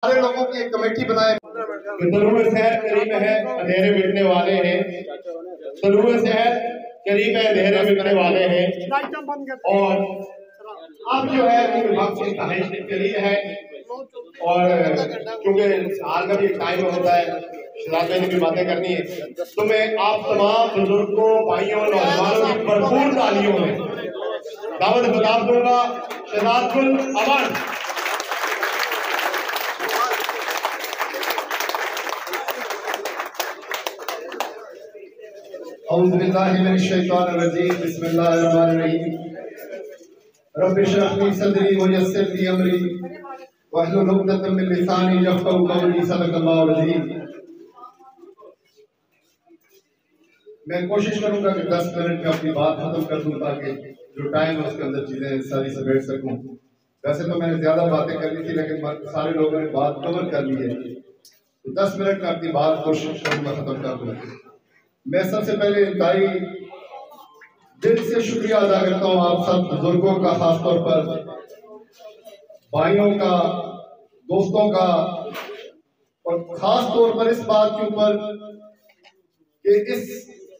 सारे लोगों की एक कमेटी बनाए। सलूर शहर करीब है, अंधेरे मिटने वाले हैं। सलूर शहर करीब है, अंधेरे मिटने वाले हैं। और अब जो है विभाग से करीब है, और क्योंकि हाल का भी टाइम होता है, शराब ने भी बातें करनी है, तो मैं आप तमाम बुजुर्गों, भाइयों, नौजवानों की भरपूर तालियों में दावत खिताब दूंगा। शहजादुल अमन औज़ु बिल्लाहि मिनश शैतानिर रजीम, बिस्मिल्लाहिर रहमानिर रहीम। रब्बि इश्रह ली सदरी व यस्सिर ली अमरी वहलुल उक़दतम मिन लिसानी यफ़क़हू क़ौली। सदक़ल्लाहुल अज़ीम। मैं कोशिश करूंगा कि 10 मिनट में अपनी बात खत्म कर दूं, ताकि जो टाइम है उसके अंदर चीजें सारी समेट सकूं। वैसे तो मैंने ज्यादा बातें करनी थी, लेकिन सारे लोगों ने बात कवर कर ली है, तो 10 मिनट में अपनी बात कोशिश करूंगा खत्म कर दूं। मैं सबसे पहले इंतहाई दिल से शुक्रिया अदा करता हूँ आप सब बुजुर्गों का, खासतौर पर भाइयों का, दोस्तों का, और खास तौर पर इस बात के ऊपर कि इस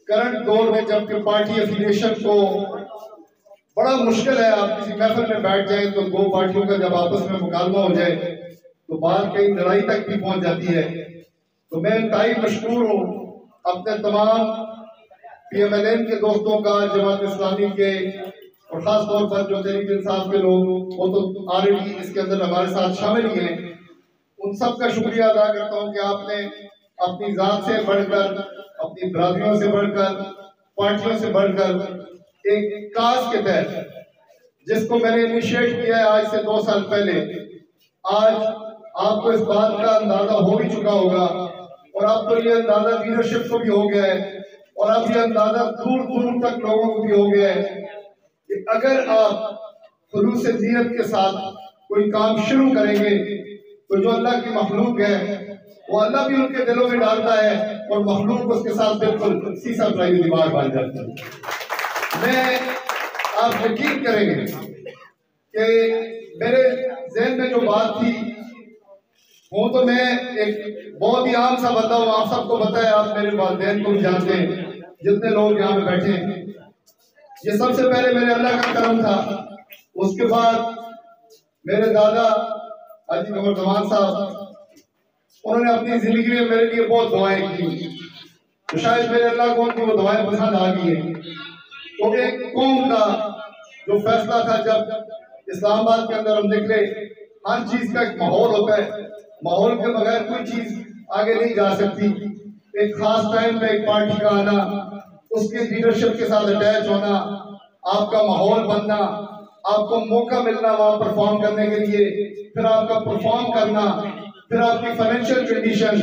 करंट दौर में जबकि पार्टी एफिलिएशन को बड़ा मुश्किल है, आप किसी महफिल में बैठ जाए तो दो पार्टियों का जब आपस में मुकाबला हो जाए तो बात कहीं लड़ाई तक भी पहुंच जाती है। तो मैं इंतहाई मशकूर हूँ अपने तमाम PMLN के दोस्तों का, जमात इस्लामी के, और खास तौर पर जो तहरीक इंसाफ के लोग, वो तो ऑलरेडी इसके अंदर हमारे साथ शामिल ही हैं, उन सब का शुक्रिया अदा करता हूँ कि आपने अपनी जात से बढ़कर, अपनी बरादरियों से बढ़कर, पार्टियों से बढ़कर एक काज के तहत, जिसको मैंने इनिशिएट किया है आज से 2 साल पहले, आज आपको इस बात का अंदाजा हो भी चुका होगा, और अब तो ये अंदाजा लीडरशिप को भी हो गया है, और अब ये अंदाजा दूर दूर तक लोगों को भी हो गया है कि अगर आप खुलूस नीयत के साथ कोई काम शुरू करेंगे तो जो अल्लाह की मखलूक है वो अल्लाह भी उनके दिलों में डालता है, और मखलूक उसके साथ बिल्कुल सीसा प्राइम दिमाग बन जाता है। मैं आप यकीन करेंगे कि मेरे ज़हन में जो बात थी, वो तो मैं एक बहुत ही आम सा बंदा हूँ, आप सबको पता है, आप मेरे वालिदैन को भी जानते हैं, जितने लोग यहाँ पे बैठे हैं। ये सबसे पहले मेरे अल्लाह का करम था, उसके बाद मेरे दादा हाजी कमर जमान साहब, उन्होंने अपनी जिंदगी में मेरे लिए बहुत दुआएं की, तो शायद मेरे अल्लाह को उनकी वो दुआएं पसंद आ गई है। तो एक कौम का जो फैसला था, जब इस्लामाबाद के अंदर हम निकले, हर चीज का एक माहौल होता है, माहौल के बगैर कोई चीज आगे नहीं जा सकती। एक खास टाइम पे एक पार्टी का आना, उसकी लीडरशिप के साथ अटैच होना, आपका माहौल बनना, आपको मौका मिलना वहां परफॉर्म करने के लिए, फिर आपका परफॉर्म करना, फिर आपकी फाइनेंशियल कंडीशन,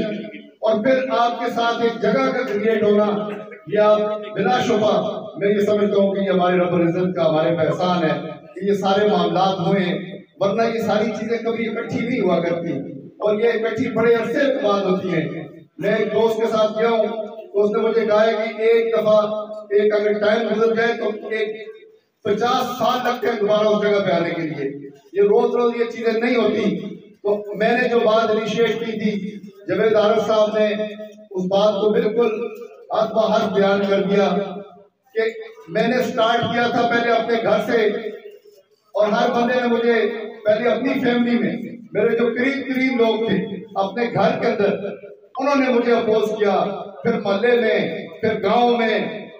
और फिर आपके साथ एक जगह का क्रिएट होना, ये आप बिलाशुबा मैं ये समझता हूँ कि ये हमारे रब्बुल इज्जत का हमारे पे एहसान है कि ये सारे मामलात हुए, वरना ये सारी चीजें कभी इकट्ठी नहीं हुआ करती, और ये इकट्ठी बड़े अरसे के बाद होती है। मैं एक दोस्त के साथ गया हूँ, तो उसने मुझे कहा है कि एक दफा एक अगर टाइम गुजर जाए तो एक 50 साल लगते हैं दोबारा उस जगह पे आने के लिए। ये रोज रोज ये चीजें नहीं होती। तो मैंने जो बात इनिशिएट की थी, जवेद आरिफ साहब ने उस बात को बिल्कुल हर बाहर बयान कर दिया कि मैंने स्टार्ट किया था पहले अपने घर से, और हर बंदे ने मुझे पहले अपनी फैमिली में, मेरे जो करीब लोग थे अपने घर के अंदर, उन्होंने मुझे अपोज किया, फिर मोहल्ले में, फिर गांव में,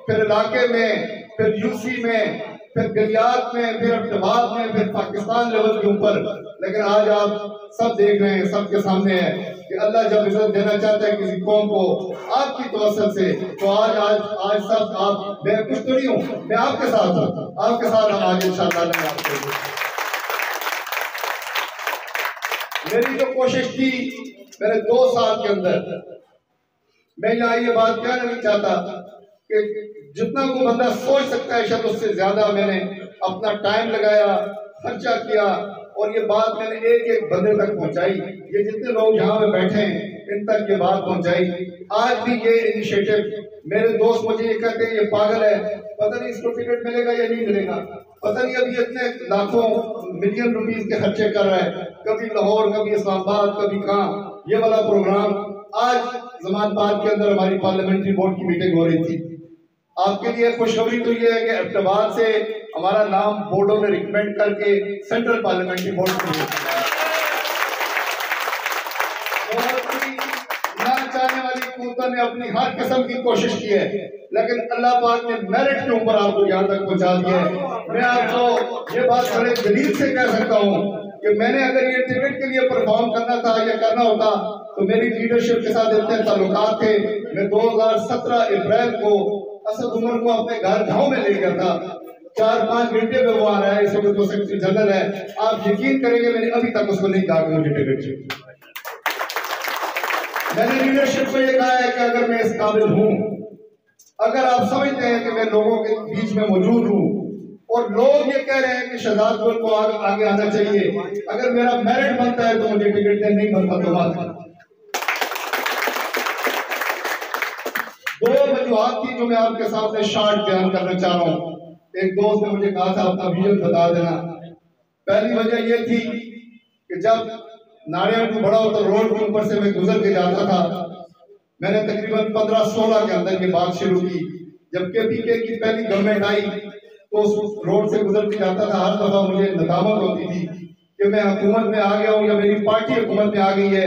फिर इलाके में, फिर यूसी में, फिर गलियात में, फिर अब्दुल्लाह में, फिर पाकिस्तान लेवल के ऊपर। लेकिन आज आप सब देख रहे हैं, सबके सामने है कि अल्लाह जब इज्जत देना चाहता है किसी कौम को आपकी तवज्जो से, तो आज सब आप, मैं कुछ तो नहीं हूँ, मैं आपके साथ हूँ, आपके साथ हम आगे इंशाअल्लाह। मेरी जो कोशिश थी मेरे 2 साल के अंदर, मैं यहाँ ये बात कहना नहीं चाहता कि जितना कोई बंदा सोच सकता है शायद उससे ज्यादा मैंने अपना टाइम लगाया, खर्चा किया, और ये बात मैंने एक एक बंदे तक पहुंचाई। ये जितने लोग यहाँ पे बैठे हैं इन तक ये बात पहुंचाई। आज भी ये इनिशिएटिव, मेरे दोस्त मुझे ये कहते हैं ये पागल है, पता नहीं इसको टिकट मिलेगा या नहीं मिलेगा, पता नहीं अभी इतने लाखों मिलियन रुपीस के खर्चे कर रहा है, कभी लाहौर, कभी इस्लामाबाद, कभी कहाँ। ये वाला प्रोग्राम आज जमान पार्क के अंदर हमारी पार्लियामेंट्री बोर्ड की मीटिंग हो रही थी। आपके लिए खुशखबरी तो ये है कि अब्टबाद से हमारा नाम बोर्डों ने रिकमेंड करके सेंट्रल पार्लियामेंट्री बोर्ड में चाहने वाली हुकूमत ने अपनी हर किस्म की कोशिश की है, लेकिन अल्लाह पाक ने मेरिट के ऊपर आपको यहाँ तक पहुँचा दिया है। मैं आपको ये बात बड़े दलील से कह सकता हूँ कि मैंने अगर ये टिकट के लिए परफॉर्म करना था या करना होता तो मेरी लीडरशिप के साथ इतने ताल्लुकात थे। मैं 2017 अप्रैल को असद उमर को अपने घर गाँव में ले गया था। 4-5 घंटे में वो आ रहा है, इस वक्त वो सेक्रेटरी जनरल है। आप यकीन करेंगे मैंने अभी तक उसको नहीं कहा कि मुझे टिकट चाहिए। मैंने लीडरशिप को ये कहा है कि अगर मैं इस काबिल हूं, अगर आप समझते हैं कि मैं लोगों के बीच में मौजूद हूं और लोग ये कह रहे हैं कि शहजाद गुल को आगे आना चाहिए, अगर मेरा मेरिट बनता है तो मुझे टिकट दे, नहीं बनता तो बात। दो वजूहात थी जो मैं आपके सामने शॉर्ट बयान करना चाह रहा हूं। एक दोस्त ने मुझे कहा था अपना विजन बता देना। पहली वजह यह थी कि जब नारियल को बड़ा होता रोड के ऊपर से मैं गुजर के जाता था। मैंने तकरीबन 15-16 के अंदर ये बात शुरू की। जब केपीके की पहली गवर्नमेंट आई तो उस रोड से गुजर के जाता था। हर दफा मुझे नदामत होती थी कि मैं हुकूमत में आ गया हूँ या मेरी पार्टी हुकूमत में आ गई है।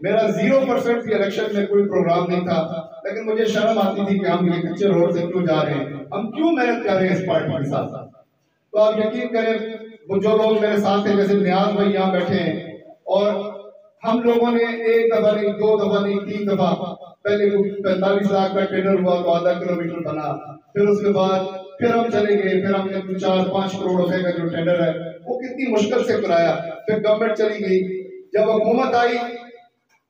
मेरा 0% भी इलेक्शन में कोई प्रोग्राम नहीं था, लेकिन मुझे शर्म आती थी कि हम ये कच्चे रोड से क्यों जा रहे हैं, हम क्यों मेहनत कर रहे हैं इस पार्टी के साथ। तो आप यकीन करें जो लोग मेरे साथ थे, जैसे नियाज भाई यहाँ बैठे हैं, और हम लोगों ने 1 दफा नहीं, 2 दफा नहीं, 3 दफा, पहले 45 लाख का टेंडर हुआ तो आधा किलोमीटर बना, फिर उसके बाद फिर हम चले गए, फिर हमने 4-5 करोड़ रुपए का जो टेंडर है वो कितनी मुश्किल से कराया। फिर गवर्नमेंट चली गई, जब हुकूमत आई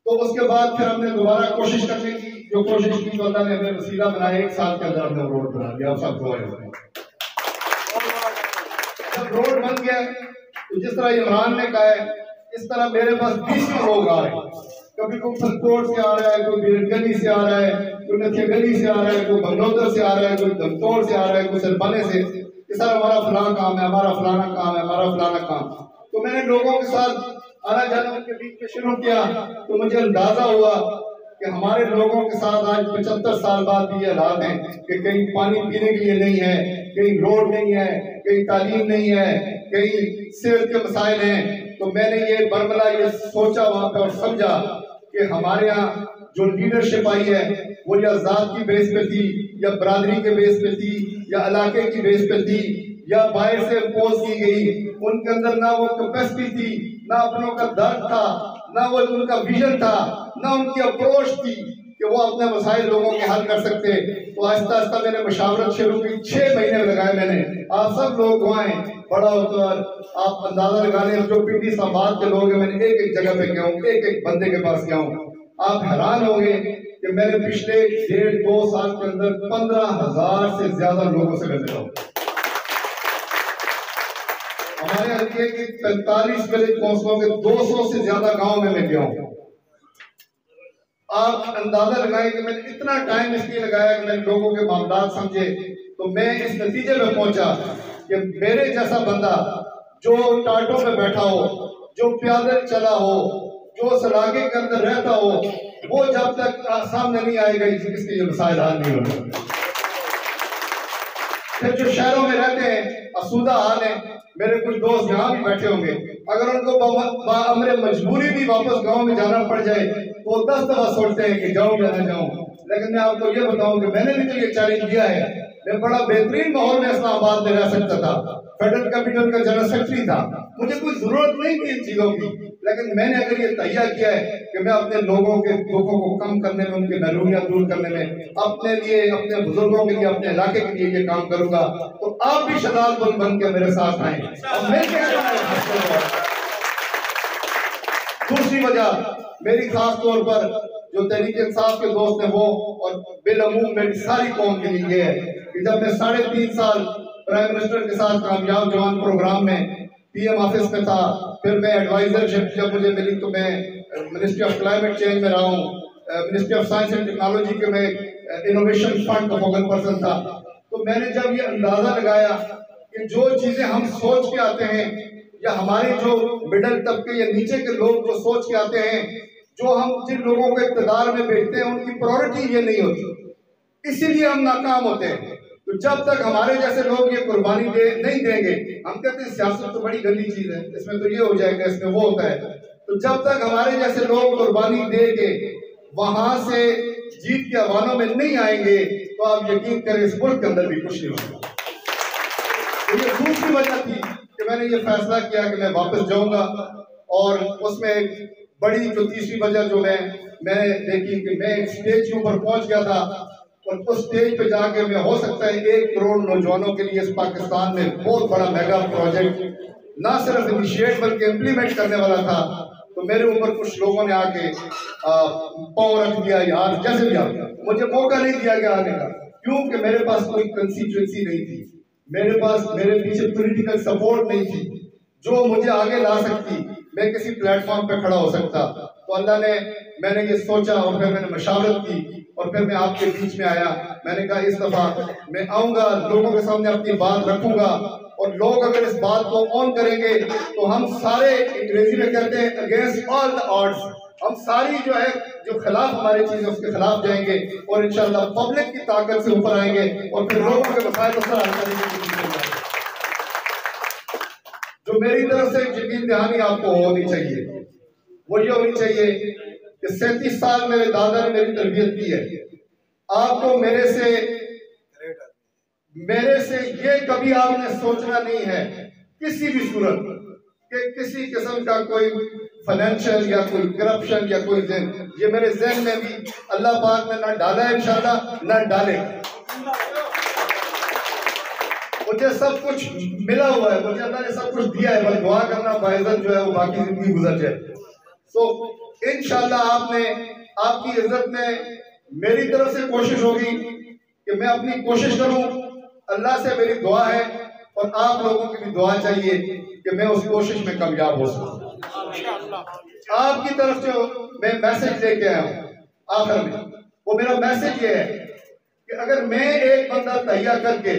तो उसके बाद फिर हमने दोबारा कोशिश करने की जो कोशिश की तो अल्लाह ने हमें वसीला बनाया। 1 साल के अंदर हमने रोड बना दिया। सब दुआएं होंगी। जब रोड बन गया तो जिस तरह इमरान ने कहा है, इस तरह मेरे पास 20 लोग आ रहे हैं। कभी कोई फलकोट से आ रहा है, कोई बीरगली से आ रहा है, कोई नथिया गली से आ रहा है, कोई बंगलोदर से आ रहा है, कोई दमतोड़ से आ रहा है, कोई सरबने से, कि सर हमारा फलाना काम है, हमारा फलाना काम है, हमारा फलाना काम। तो मैंने लोगों के साथ आना जाना उनके बीच में शुरू किया तो मुझे अंदाजा हुआ कि हमारे लोगों के साथ आज 75 साल बाद भी ये हालात हैं कि कहीं पानी पीने के लिए नहीं है, कहीं रोड नहीं है, कहीं तालीम नहीं है, कहीं सेहत के मसाइल हैं। तो मैंने ये बरमला ये सोचा वहां पर और समझा कि हमारे यहाँ जो लीडरशिप आई है वो या जात की बेस पे थी, या बरादरी के बेस पे थी, या इलाके की बेस पे थी, या बाहर से इम्पोज की गई। उनके अंदर ना वो कैपेसिटी थी, ना अपनों का दर्द था, ना वो उनका विजन था, ना उनकी अप्रोच थी कि वो अपने मसाइल लोगों के हल कर सकते। तो आहिस्ता आहिस्ता मैंने मशावरत शुरू की। 6 महीने लगाए मैंने। आप सब लोग आए, बड़ा होता आप अंदाजा लगा लें, जो पिंडी इस्लामाबाद के लोग हैं, मैंने एक एक जगह पे गया हूँ, एक एक बंदे के पास गया हूँ। आप हैरान होंगे कि मैंने पिछले 1.5-2 साल के अंदर 15,000 से ज्यादा लोगों से मिला हूँ। हमारे हल्के की 45 विलेज काउंसिलों के 200 से ज्यादा गांव में मैं गया हूँ। आप अंदाजा लगाएं कि मैंने इतना टाइम इसलिए लगाया कि मैंने लोगों के मामलात समझे। तो मैं इस नतीजे में पहुंचा कि मेरे जैसा बंदा जो टाटों में बैठा हो, जो प्यादल चला हो, जो सलागे के अंदर रहता हो, वो जब तक सामने नहीं आएगा इसके ये मसाइल हल नहीं होने। फिर जो शहरों में रहते हैं असूदा हाल है, मेरे कुछ दोस्त यहाँ भी बैठे होंगे, अगर उनको अमरे मजबूरी भी वापस गांव में जाना पड़ जाए तो 10 दफा सोचते हैं कि जाऊं या ना जाऊं। लेकिन मैं आपको ये बताऊं कि मैंने भी तो ये चैलेंज दिया है। मैं बड़ा बेहतरीन माहौल में इस्लामाबाद में रह सकता था, फेडरल कैपिटल का जनरल सेक्रेटरी था, मुझे कोई जरूरत नहीं थी इन चीजों की। लेकिन मैंने अगर ये तैयार किया है कि मैं अपने लोगों के दुखों को कम करने में, उनकी महरूमियात दूर करने में, अपने लिए, अपने बुजुर्गों के लिए, अपने इलाके के लिए ये काम करूंगा, तो आप भी शहजाद गुल बन के मेरे साथ आए। दूसरी वजह मेरी खास तौर पर जो तहरीक इंसाफ के दोस्त हैं वो, और बेलमूम मेरी सारी कौम के लिए ये है कि जब मैं 3.5 साल प्राइम मिनिस्टर के साथ कामयाब जवान प्रोग्राम में PM ऑफिस में था, फिर मैं एडवाइजरशिप जब मुझे मिली तो मैं मिनिस्ट्री ऑफ क्लाइमेट चेंज में रहा हूँ, ministry of science and technology के में इनोवेशन फंड का फोकल पर्सन था। तो मैंने जब ये अंदाजा लगाया कि जो चीजें हम सोच के आते हैं या हमारे जो मिडिल तबके या नीचे के लोग जो सोच के आते हैं, जो हम जिन लोगों को इक़्तिदार में बैठते हैं उनकी प्रायोरिटी ये नहीं होती, इसीलिए हम नाकाम होते हैं। तो जब तक हमारे जैसे लोग ये कुर्बानी नहीं देंगे, हम कहते हैं सियासत तो बड़ी गंदी चीज है, इसमें तो ये हो जाएगा, इसमें वो होता है, तो जब तक हमारे जैसे लोग कुर्बानी दे के वहां से जीत के अवानों में नहीं आएंगे तो आप यकीन करें इस मुल्क के अंदर भी कुछ नहीं होगा। तो ये दूसरी वजह थी कि मैंने ये फैसला किया कि मैं वापस जाऊंगा। और उसमें बड़ी जो तीसरी वजह जो मैंने देखी कि मैं एक स्टेज के ऊपर पहुंच गया था और उस स्टेज पे जाके मैं हो सकता है 1 करोड़ नौजवानों के लिए इस पाकिस्तान में बहुत बड़ा मेगा प्रोजेक्ट ना सिर्फ इनिशिएट बल्कि इम्प्लीमेंट करने वाला था। तो मेरे ऊपर कुछ लोगों ने आके पाँव रख दिया, यार जैसे भी आया, मुझे मौका नहीं दिया गया आने का, क्योंकि मेरे पास कोई कंस्टिट्यूएंसी नहीं थी, मेरे पीछे पॉलिटिकल सपोर्ट नहीं थी जो मुझे आगे ला सकती, मैं किसी प्लेटफॉर्म पे खड़ा हो सकता। तो अल्लाह ने, मैंने ये सोचा और फिर मैंने मशावरत की और फिर मैं आपके बीच में आया। मैंने कहा इस दफा मैं आऊंगा, लोगों के सामने अपनी बात रखूंगा और लोग अगर इस बात को ऑन करेंगे तो हम सारे, अंग्रेजी में कहते हैं अगेंस्ट ऑल द ऑड्स, हम सारी जो है जो खिलाफ हमारी चीज है उसके खिलाफ जाएंगे और इंशाल्लाह पब्लिक की ताकत से ऊपर आएंगे और फिर लोगों के मसाइल को हल करने की कोशिश करेंगे। जो मेरी तरफ से यकीन दहानी आपको होनी चाहिए वो ये होनी चाहिए कि 37 साल मेरे दादा ने मेरी तरबियत की है। आपको मेरे से ये कभी आपने सोचना नहीं है किसी भी सूरत कि किसी किस्म का कोई फाइनेंशियल या कोई करप्शन या कोई ये मेरे ज़हन में भी अल्लाह पाक ने ना डाला है, इंशाल्लाह ना डाले। मुझे सब कुछ मिला हुआ है, मुझे अल्लाह ने सब कुछ दिया है, बस दुआ करना बाइज़्ज़त जो है वो बाकी जिंदगी गुजर जाए। तो इंशाल्लाह आपकी इज्जत में मेरी तरफ से कोशिश होगी कि मैं अपनी कोशिश करूं, अल्लाह से मेरी दुआ है और आप लोगों की भी दुआ चाहिए कि मैं उस कोशिश में कामयाब हो सकूं। आपकी तरफ से मैं मैसेज लेके आया हूं आखिर में, वो मेरा मैसेज ये है कि अगर मैं एक बंदा तैयार करके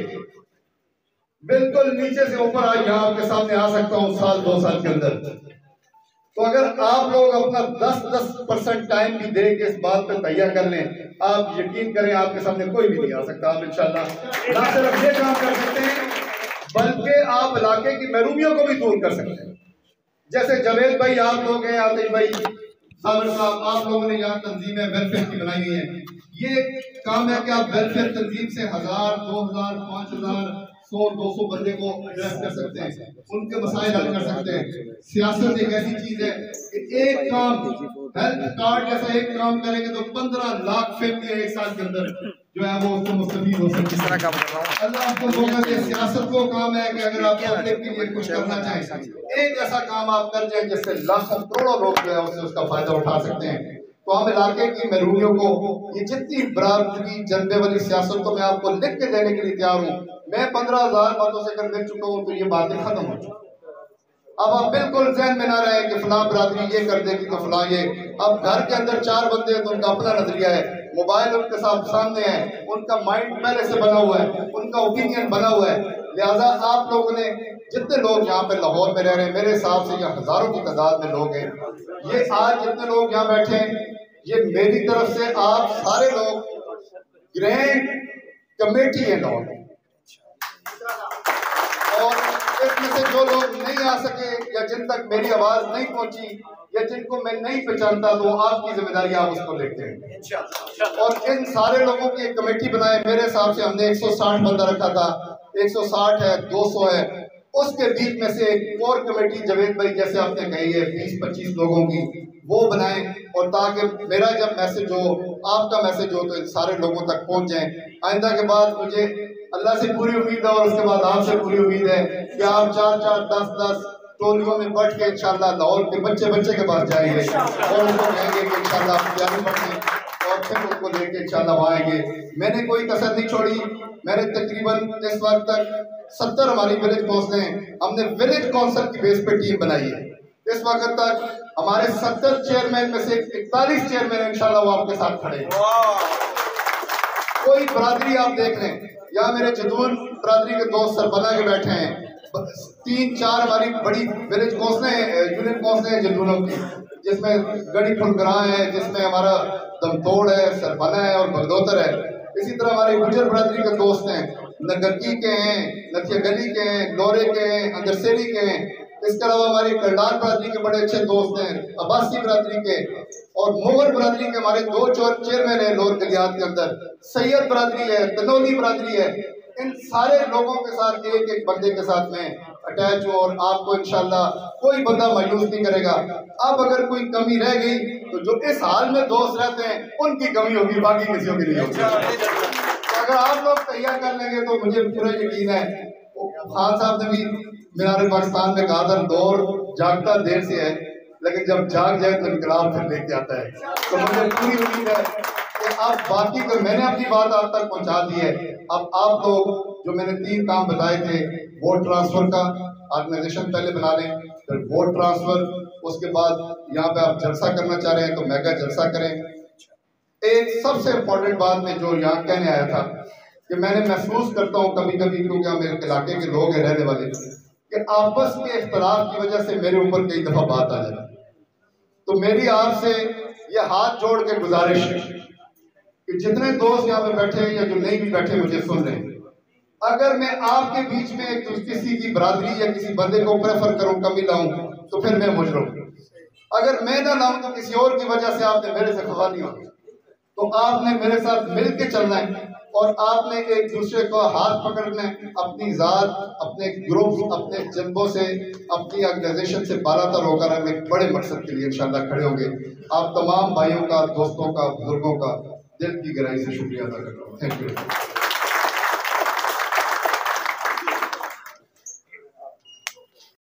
बिल्कुल नीचे से ऊपर आज यहाँ आपके सामने आ सकता हूँ 1-2 साल के अंदर, तो अगर आप लोग अपना 10% टाइम भी दे के इस बात पे तैयार कर लें, आप यकीन करें आपके सामने कोई भी नहीं आ सकता। आप इंशाल्लाह ना सिर्फ ये काम कर सकते हैं बल्कि आप इलाके की महरूमियों को भी दूर कर सकते हैं। जैसे जावेद भाई आप लोग हैं, आतिश भाई, साबिर साहब, आप लोगों ने यहाँ तंजीमें वेलफेयर की बनाई हुई हैं। ये काम है कि आप वेलफेयर तंजीम से 1000, 2000, 5000, 100-200 बंदे को एड्रेस कर सकते हैं, उनके मसाइल हल कर सकते हैं। सियासत एक ऐसी चीज है कि एक काम, हेल्थ कार्ड जैसा एक काम करेंगे तो 15 लाख फैमिली एक साल के अंदर जो है वो उसको मुस्तफीद हो सकती है। अल्लाह आपको मौका दे। सियासत वो काम है कि अगर आप पब्लिक के लिए कुछ करना चाहें, एक ऐसा काम आप कर जाए जिससे लाखों करोड़ों लोग जो है उससे उसका फायदा उठा सकते हैं। तो हम इलाके की महरूमियों को ये जितनी बराबरी जन्मे वाली सियासत को मैं आपको लिख के देने के लिए तैयार हूँ। मैं 15,000 बातों से कर मिल चुका हूँ तो ये बातें खत्म हो चुकी। अब आप बिल्कुल ज़हन में ना रहे कि फलां बरादरी ये कर देगी तो फलां ये। अब घर के अंदर 4 बंदे हैं तो उनका अपना नजरिया है, मोबाइल उनके सामने है, उनका माइंड पहले से बना हुआ है, उनका ओपिनियन बना हुआ है। लिहाजा आप लोगों ने, जितने लोग यहाँ पे लाहौर में रह रहे हैं, मेरे हिसाब से यहाँ हजारों की तादाद में लोग हैं, ये आज जितने लोग यहाँ बैठे हैं, ये मेरी तरफ से आप सारे लोग ग्रैंड कमेटी है लाहौर, और इसमें से जो लोग नहीं आ सके या जिन तक मेरी आवाज नहीं पहुंची या जिनको मैं नहीं पहचानता तो आपकी जिम्मेदारी आप उसको लेते हैं। और इन सारे लोगों की एक कमेटी बनाए। मेरे हिसाब से हमने 160 बंदा रखा था, 160 है, 200 है, उसके बीच में से एक और कमेटी जावेद भाई जैसे आपने कही है 20-25 लोगों की, वो बनाएं, और ताकि मेरा जब मैसेज हो, आपका मैसेज हो, तो इन सारे लोगों तक पहुंच जाए। आइंदा के बाद मुझे अल्लाह से पूरी उम्मीद है और उसके बाद आपसे पूरी उम्मीद है कि आप 4-4, 10-10 टोलियों में बैठ के इंशाल्लाह लाहौर के बच्चे के पास जाएंगे और उनको कहेंगे कि इंशाल्लाह आप तैयारी पढ़ें और फिर उनको लेके इंशाल्लाह आएंगे। मैंने कोई कसर नहीं छोड़ी। मैंने तकरीबन इस वक्त तक 70 हमारी विलेज काउंसिलें हमने विलेज काउंसिल की बेस पे टीम बनाई है। इस वक्त तक हमारे 70 चेयरमैन में से 41 चेयरमैन इंशाल्लाह वो आपके साथ खड़े हैं। कोई बरादरी आप देख लें, यहाँ मेरे जदून बरादरी के दोस्त सरबना के बैठे हैं, 3-4 हमारी बड़ी विलेज काउंसिलें यूनियन काउंसिलें हैं जदूनों की, जिसमें गढ़ी फुलगरा है, जिसमें हमारा दमतोड़ है, सरबना है और बगदोतर है। इसी तरह हमारे गुजर बरादरी के दोस्त हैं, नगरकी के हैं, नथिया गली के हैं, लोरे के हैं, अंदरसेरी के हैं। इसके अलावा हमारे करडार बरादरी के बड़े अच्छे दोस्त हैं, अब्बासी बरादरी के, और मुगल बरादरी के हमारे 2 चेयरमैन हैं लोर गलियात के अंदर, सैयद बरादरी है, तनोली बरादरी है। इन सारे लोगों के साथ एक एक बंदे के साथ में अटैच हो और आपको इंशाल्लाह कोई बंदा मायूस नहीं करेगा। अब अगर कोई कमी रह गई तो जो इस हाल में दोस्त रहते हैं उनकी कमी होगी, बाकी किसी की नहीं होगी। तो अगर आप लोग तैयार कर लेंगे तो मुझे पूरा यकीन है, खान साहब ने भी मीनार पाकिस्तान में कहा था, दौर जागता देर से है लेकिन जब जाग जाए तो इनकलाब फिर लेके आता है। तो मुझे पूरी उम्मीद है कि आप बाकी को, मैंने अपनी बात आप तक पहुंचा दी है। अब आप लोग जो मैंने 3 काम बताए थे, वोट ट्रांसफर का ऑर्गेनाइजेशन पहले बना लें, फिर वोट ट्रांसफर, उसके बाद यहाँ पे आप जलसा करना चाह रहे हैं तो मेगा जलसा करें। एक सबसे इम्पोर्टेंट बात में जो यहाँ कहने आया था कि मैंने महसूस करता हूँ कभी कभी, क्योंकि हम मेरे इलाके के लोग हैं रहने वाले, कि आपस के इख्तलाफ की वजह से मेरे ऊपर कई दफा बात आ जाती। तो मेरी आपसे ये हाथ जोड़ के गुजारिश है कि जितने दोस्त यहाँ पे बैठे हैं या जो नहीं भी बैठे मुझे सुन रहे हैं, अगर मैं आपके बीच में किसी की बरादरी या किसी बंदे को प्रेफर करूं, कमी लाऊं, तो फिर मैं मुजरिम। अगर मैं ना लाऊं तो किसी और की वजह से आपने मेरे से खफा नहीं होना। तो आपने मेरे साथ मिल के चलना है और आपने एक दूसरे को हाथ पकड़ना है, अपनी जात, अपने ग्रुप, अपने जज्बों से, अपनी ऑर्गेनाइजेशन से बालातर होकर हम एक बड़े मकसद के लिए इंशाल्लाह खड़े होंगे। आप तमाम भाइयों का, दोस्तों का, बुजुर्गों का दिल की गहराई से शुक्रिया अदा करता हूँ। Thank you.